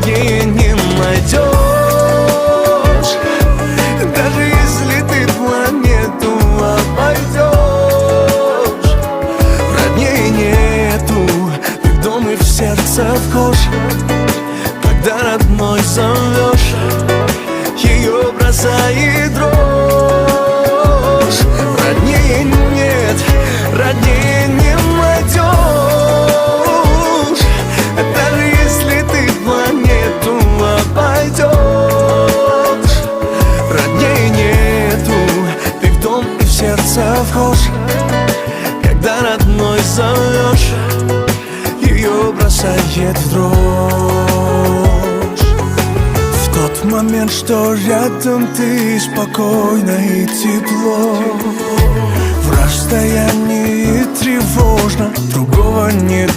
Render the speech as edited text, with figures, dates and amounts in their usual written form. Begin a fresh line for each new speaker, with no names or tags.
роднее не найдешь. Даже если ты планету обойдешь, роднее нету. Ты в дом и в сердце вхож, когда родной зовешь, ее бросает дрожь. Роднее нет, роднее не найдешь. Даже если ты планету обойдешь, роднее нету. Ты в дом и в сердце вхож, когда родной зовешь, ее бросает в дрожь. В тот момент, что рядом ты, спокойно и тепло. В расстоянии тревожно, другого не